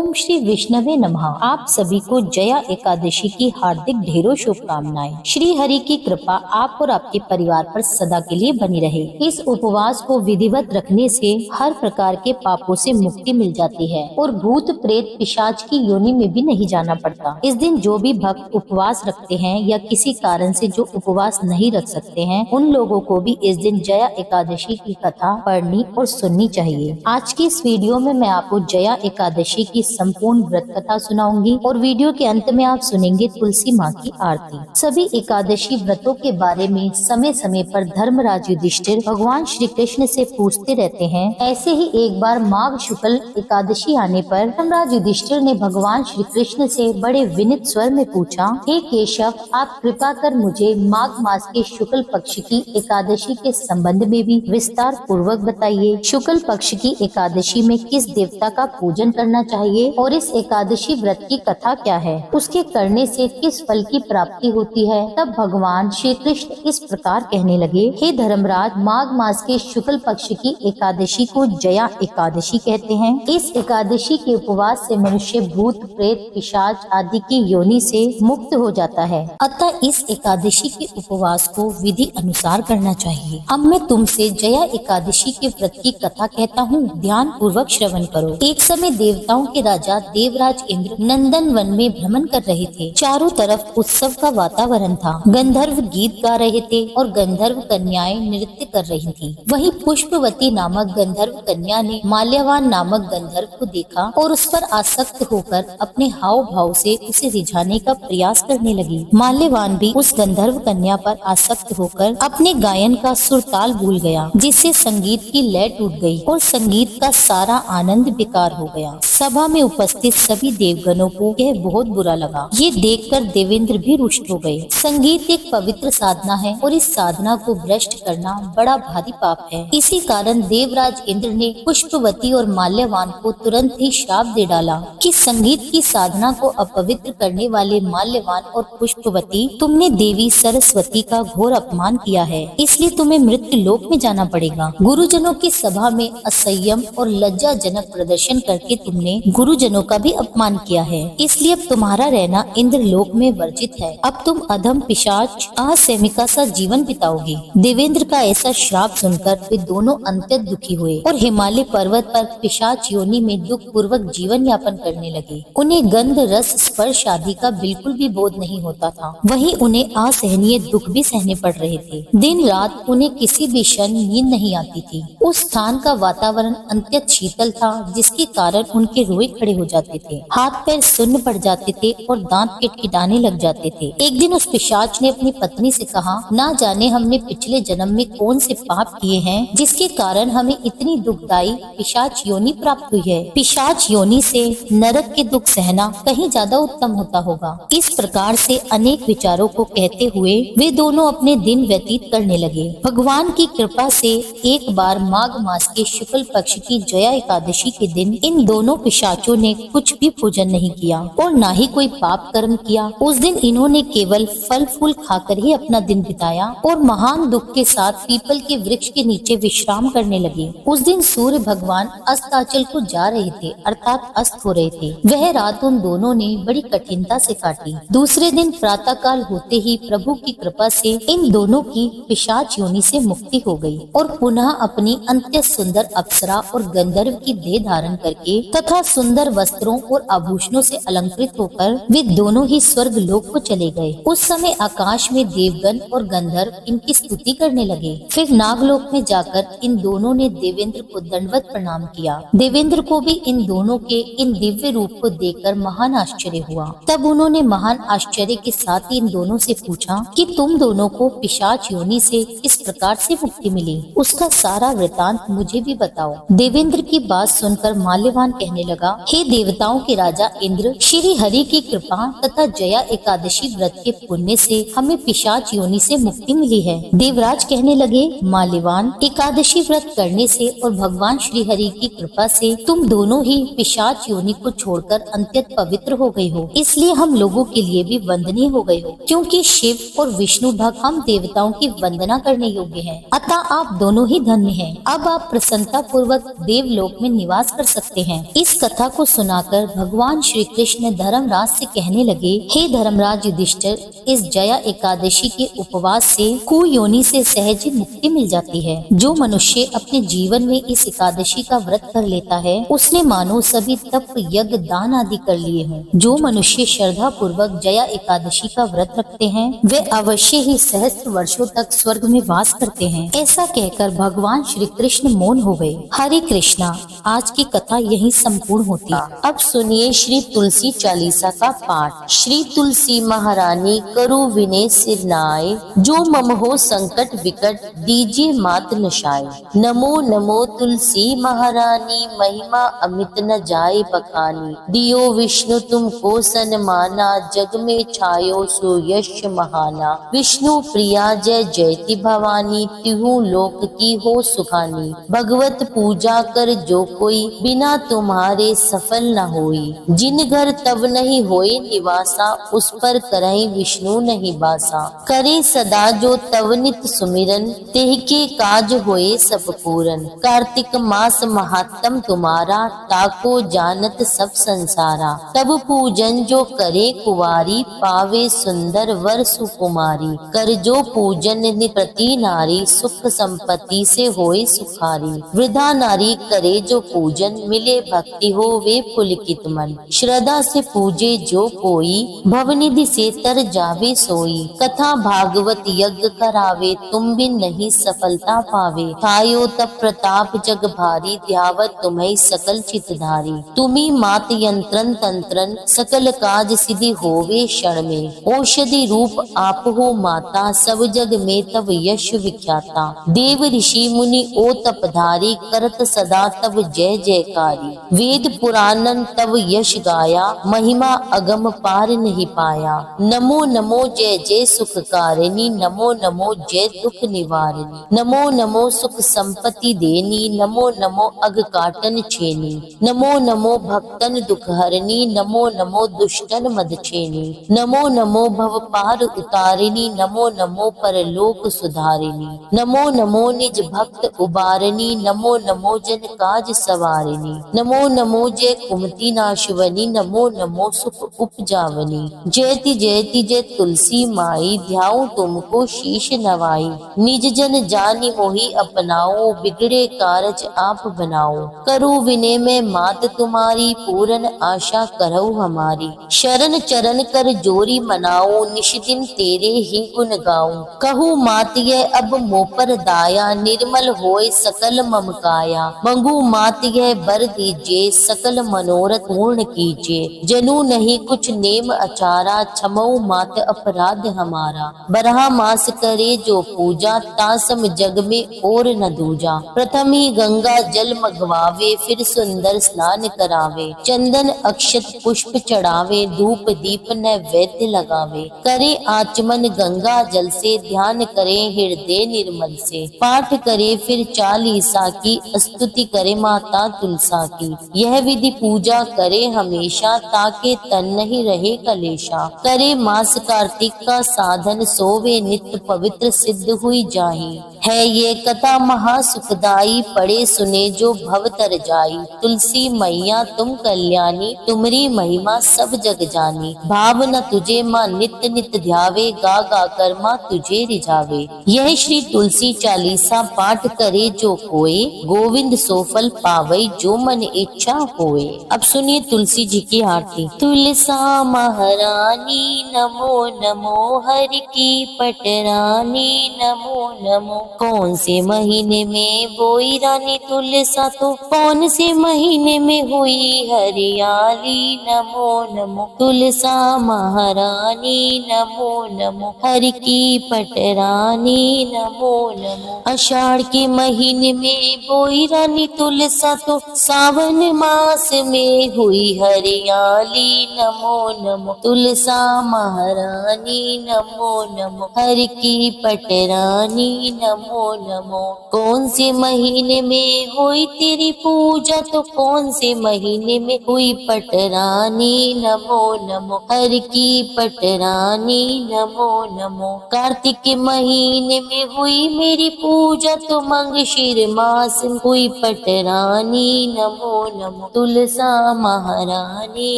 ओम श्री विष्णवे नमः। आप सभी को जया एकादशी की हार्दिक ढेरों शुभकामनाएं। श्री हरि की कृपा आप और आपके परिवार पर सदा के लिए बनी रहे। इस उपवास को विधिवत रखने से हर प्रकार के पापों से मुक्ति मिल जाती है और भूत प्रेत पिशाच की योनि में भी नहीं जाना पड़ता। इस दिन जो भी भक्त उपवास रखते हैं या किसी कारण से जो उपवास नहीं रख सकते हैं, उन लोगों को भी इस दिन जया एकादशी की कथा पढ़नी और सुननी चाहिए। आज की इस वीडियो में मैं आपको जया एकादशी की संपूर्ण व्रत कथा सुनाऊंगी और वीडियो के अंत में आप सुनेंगे तुलसी माँ की आरती। सभी एकादशी व्रतों के बारे में समय समय पर धर्मराज युधिष्ठिर भगवान श्री कृष्ण से पूछते रहते हैं। ऐसे ही एक बार माघ शुक्ल एकादशी आने पर धर्मराज युधिष्ठिर ने भगवान श्री कृष्ण से बड़े विनीत स्वर में पूछा, हे केशव, आप कृपा कर मुझे माघ मास के शुक्ल पक्ष की एकादशी के संबंध में भी विस्तार पूर्वक बताइए। शुक्ल पक्ष की एकादशी में किस देवता का पूजन करना चाहिए और इस एकादशी व्रत की कथा क्या है, उसके करने से किस फल की प्राप्ति होती है। तब भगवान श्री कृष्ण इस प्रकार कहने लगे, हे धर्मराज, माघ मास के शुक्ल पक्ष की एकादशी को जया एकादशी कहते हैं। इस एकादशी के उपवास से मनुष्य भूत प्रेत पिशाच आदि की योनि से मुक्त हो जाता है। अतः इस एकादशी के उपवास को विधि अनुसार करना चाहिए। अब मैं तुमसे जया एकादशी के व्रत की कथा कहता हूँ, ध्यान पूर्वक श्रवण करो। एक समय देवताओं के राजा देवराज इंद्र नंदन वन में भ्रमण कर रहे थे। चारों तरफ उत्सव का वातावरण था। गंधर्व गीत गा रहे थे और गंधर्व कन्याएं नृत्य कर रही थीं। वहीं पुष्पवती नामक गंधर्व कन्या ने माल्यवान नामक गंधर्व को देखा और उस पर आसक्त होकर अपने हाव भाव से उसे रिझाने का प्रयास करने लगी। माल्यवान भी उस गंधर्व कन्या पर आसक्त होकर अपने गायन का सुर ताल भूल गया, जिससे संगीत की लय टूट गई और संगीत का सारा आनंद बेकार हो गया। सभा में उपस्थित सभी देवगणों को यह बहुत बुरा लगा। ये देखकर देवेंद्र भी रुष्ट हो गए। संगीत एक पवित्र साधना है और इस साधना को भ्रष्ट करना बड़ा भारी पाप है। इसी कारण देवराज इंद्र ने पुष्पवती और माल्यवान को तुरंत ही श्राप दे डाला कि संगीत की साधना को अपवित्र करने वाले माल्यवान और पुष्पवती, तुमने देवी सरस्वती का घोर अपमान किया है, इसलिए तुम्हें मृत्यु लोक में जाना पड़ेगा। गुरुजनों की सभा में असंयम और लज्जाजनक प्रदर्शन करके तुमने गुरुजनों का भी अपमान किया है, इसलिए अब तुम्हारा रहना इंद्र लोक में वर्जित है। अब तुम अधम पिशाच असैमिका सा जीवन बिताओगे। देवेंद्र का ऐसा श्राप सुनकर वे दोनों अत्यंत दुखी हुए और हिमालय पर्वत पर पिशाच योनि में दुख पूर्वक जीवन यापन करने लगे। उन्हें गंध रस स्पर्श आदि का बिल्कुल भी बोध नहीं होता था। वहीं उन्हें असहनीय दुख भी सहने पड़ रहे थे। दिन रात उन्हें किसी भी क्षण नींद नहीं आती थी। उस स्थान का वातावरण अत्यंत शीतल था, जिसके कारण उनके रोए खड़े हो जाते थे, हाथ पैर सुन्न पड़ जाते थे और दांत किटकिटाने लग जाते थे। एक दिन उस पिशाच ने अपनी पत्नी से कहा, ना जाने हमने पिछले जन्म में कौन से पाप किए हैं, जिसके कारण हमें इतनी दुखदायी पिशाच योनि प्राप्त हुई है। पिशाच योनि से नरक के दुख सहना कहीं ज्यादा उत्तम होता होगा। इस प्रकार से अनेक विचारों को कहते हुए वे दोनों अपने दिन व्यतीत करने लगे। भगवान की कृपा से एक बार माघ मास के शुक्ल पक्ष की जया एकादशी के दिन इन दोनों पिशाचों ने कुछ भी पूजन नहीं किया और ना ही कोई पाप कर्म किया। उस दिन इन्होंने केवल फल फूल खाकर ही अपना दिन बिताया और महान दुख के साथ पीपल के वृक्ष के नीचे विश्राम करने लगे। उस दिन सूर्य भगवान अस्ताचल को जा रहे थे, अर्थात अस्त हो रहे थे। वह रात उन दोनों ने बड़ी कठिनता से काटी। दूसरे दिन प्रातः काल होते ही प्रभु की कृपा से इन दोनों की पिशाच योनि से मुक्ति हो गई और पुनः अपनी अत्यंत सुंदर अप्सरा और गंधर्व की देह धारण करके तथा सुंदर वस्त्रों और आभूषणों से अलंकृत होकर वे दोनों ही स्वर्ग लोक को चले गए। उस समय आकाश में देवगण और गंधर्व इनकी स्तुति करने लगे। फिर नागलोक में जाकर इन दोनों ने देवेंद्र को दंडवत प्रणाम किया। देवेंद्र को भी इन दोनों के इन दिव्य रूप को देखकर महान आश्चर्य हुआ। तब उन्होंने महान आश्चर्य के साथ इन दोनों से पूछा कि तुम दोनों को पिशाच योनि से किस प्रकार से मुक्ति मिली, उसका सारा वृतांत मुझे भी बताओ। देवेंद्र की बात सुनकर माल्यवान कहने लगा, हे देवताओं के राजा इंद्र, श्री हरि की कृपा तथा जया एकादशी व्रत के पुण्य से हमें पिशाच योनि से मुक्ति मिली है। देवराज कहने लगे, माल्यवान, एकादशी व्रत करने से और भगवान श्री हरि की कृपा से तुम दोनों ही पिशाच योनि को छोड़कर अत्यंत पवित्र हो गए हो, इसलिए हम लोगों के लिए भी वंदनीय हो गए हो, क्योंकि शिव और विष्णु भक्त हम देवताओं की वंदना करने योग्य हैं। अतः आप दोनों ही धन्य हैं। अब आप प्रसन्नता पूर्वक देवलोक में निवास कर सकते हैं। इस कथा को सुनाकर भगवान श्री कृष्ण धर्मराज से कहने लगे, हे धर्मराज युधिष्ठिर, इस जया एकादशी के उपवास से कुयोनि से सहज मुक्ति मिल जाती है। जो मनुष्य अपने जीवन में इस एकादशी का व्रत कर लेता है, उसने मानो सभी तप यज्ञ दान आदि कर लिए हों। जो मनुष्य श्रद्धा पूर्वक जया एकादशी का व्रत रखते हैं, वे अवश्य ही सहस्त्र वर्षों तक स्वर्ग में वास करते हैं। ऐसा कहकर भगवान श्री कृष्ण मौन हो गए। हरे कृष्णा, आज की कथा यही संपूर्ण होती है। अब सुनिए श्री तुलसी चालीसा का पाठ। श्री तुलसी महारानी करु विनय सिर नाय, जो मम हो संकट विकट दीजिए मात नशाय। नमो नमो तुलसी महारानी, महिमा अमित न जाए बखानी। दियो विष्णु तुमको सन्माना, जग में छायो सो यश महाना। विष्णु प्रिया जय जयति भवानी, तिहु लोक की हो सुखानी। भगवत पूजा कर जो कोई, बिना तुम्हारे सफल न होई। जिन घर तब नहीं होए निवासा, उस पर करई विष्णु नहीं बासा। करे सदा जो तव नित सुमिरन, तेह के काज होए सब पूरन। कार्तिक मास महात्म तुम्हारा, ताको जानत सब संसारा। तब पूजन जो करे कुवारी, पावे सुंदर वर सुकुमारी। कर जो पूजन प्रति नारी, सुख संपत्ति से होए सुखारी। वृद्धा नारी करे जो पूजन, मिले भक्ति हो वे पुलकित मन। श्रद्धा से पूजे जो कोई, भवनिधि से तर जावे सोई। कथा भागवत यज्ञ करावे, तुम भी नहीं सफलता पावे। थायो तब प्रताप जग भारी, ध्यावत तुम्हें सकल चितधारी। तुम्ही मात यंत्रन तंत्रन, सकल काज सिद्धि होवे क्षण में। औषधि रूप आप हो माता, सब जग में तब यश विख्याता। देव ऋषि मुनि ओ तपधारी, करत सदा तब जय जयकारी। वेद पुराणन तब यश गाया, महिमा अगम पार नहीं पाया। नमो नमो जय जय सुखकारिणी, नमो नमो जय दुख निवारिणी। नमो नमो सुख संपत्ति देनी, नमो नमो अग काटन छेनी। नमो नमो भक्तन दुख हरनी, नमो नमो दुष्टन मद छेनी। नमो नमो भव पार उतारिणी, नमो नमो परलोक सुधारिणी। नमो नमो निज भक्त उबारनी, नमो नमो जन काज सवारिणी। नमो नमो जय कुमति नाशवनी, नमो नमो सुख उपजावनी। जयति जयति जय तुलसी माई, ध्याऊं तुमको शीश नवाई। निज जन जानि मोहि अपनाओ, बिगड़े कारज आप बनाओ। करु विनय में मात तुम्हारी, पूरन आशा करहु हमारी। शरण चरण कर जोरी मनाओ, निश दिन तेरे ही गुण गाऊं। कहूँ मात यह अब मोह पर दाया, निर्मल होए सकल मम काया। मंगू मात यह बर दीजिए, सकल मनोरथ पूर्ण कीजिए। जनू नहीं कुछ नेम अचारा, क्षमऊ मात अपराध हमारा। बरहा मास करे जो पूजा, तासम जग में और न दूजा। प्रथम ही गंगा जल मगवावे, फिर सुंदर स्नान करावे। चंदन अक्षत पुष्प चढ़ावे, धूप दीप नैवेद्य लगावे। करे आचमन गंगा जल से, ध्यान करे हृदय निर्मल से। पाठ करे फिर चालीसा की, स्तुति करे माता तुलसा की। यह विधि पूजा करे हमेशा, ताके तन नहीं रहे कलेशा। करे मास कार्तिक का साधन, सोवे नित्य पवित्र सिद्ध हुई जाही। है ये कथा महा सुखदाई, पढ़े सुने जो भव तर जाई। तुलसी मैया तुम कल्याणी, तुमरी महिमा सब जग जानी। भावना तुझे माँ नित्य नित्य ध्यावे, गा गा कर माँ तुझे रिझावे। यह श्री तुलसी चालीसा पाठ करे जो कोय, गोविंद सो फल पावै जो मन इच्छा होए। अब सुनिए तुलसी जी की आरती। तुलसा महारानी नमो नमो, हरि की पटरानी नमो नमो। कौन से महीने में बोई रानी तुलसा, तो कौन से महीने में हुई हरियाली। नमो नमो तुलसा महारानी, नमो नमो हरि की पटरानी नमो नमो। आषाढ़ के महीने में बोई रानी तुलसा, तो सावन मास में हुई हरियाली। नमो नमो तुलसा महारानी, नमो नमो हरि की पटरानी नमो नमो। कौन से महीने में हुई तेरी पूजा, तो कौन से महीने में हुई पटरानी। नमो नमो हरि की पटरानी नमो नमो। कार्तिक के महीने में हुई मेरी पूजा, तो मंगशीर मास हुई पटरानी। नमो नमो तुलसा महारानी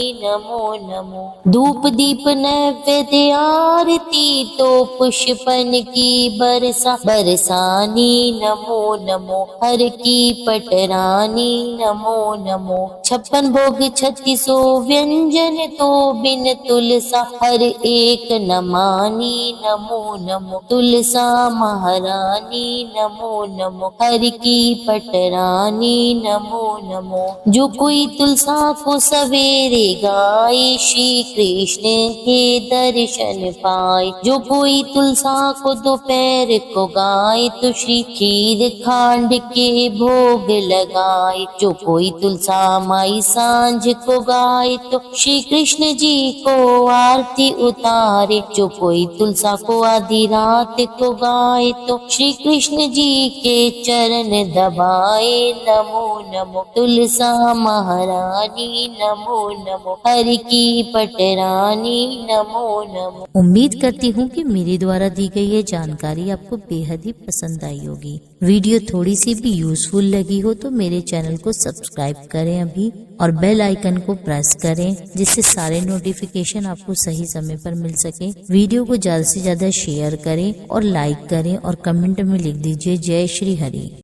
नमो नमो। धूप दीप नैवेद्य आरती तो पुष्पन की बरसानी नमो नमो। हर की पटरानी नमो नमो। 56 भोग 36 व्यंजन तो बिन तुलसा हर एक न मानी नमो नमो। तुलसा महारानी नमो नमो। हर की पटरानी नमो नमो। जो कोई तुलसा को सवेरे गाए श्री कृष्ण के दर्शन पाए। जो कोई तुलसा को दोपहर को गाए तो श्री खीर खांड के भोग लगाए। जो कोई तुलसा माई सांझ को गाए तो श्री कृष्ण जी को आरती उतारे। जो कोई तुलसा को आधी रात को गाए तो श्री कृष्ण जी के चरण दबाए नमो नमो। तुलसा महारानी नमो नमो। हरि की पटरानी नमो नमो। उम्मीद करती हूँ कि मेरे द्वारा दी गई ये जानकारी आपको बेहद ही पसंद आई होगी। वीडियो थोड़ी सी भी यूजफुल लगी हो तो मेरे चैनल को सब्सक्राइब करें अभी और बेल आइकन को प्रेस करें, जिससे सारे नोटिफिकेशन आपको सही समय पर मिल सके। वीडियो को ज्यादा से ज्यादा शेयर करें और लाइक करें और कमेंट में लिख दीजिए जय श्री हरि।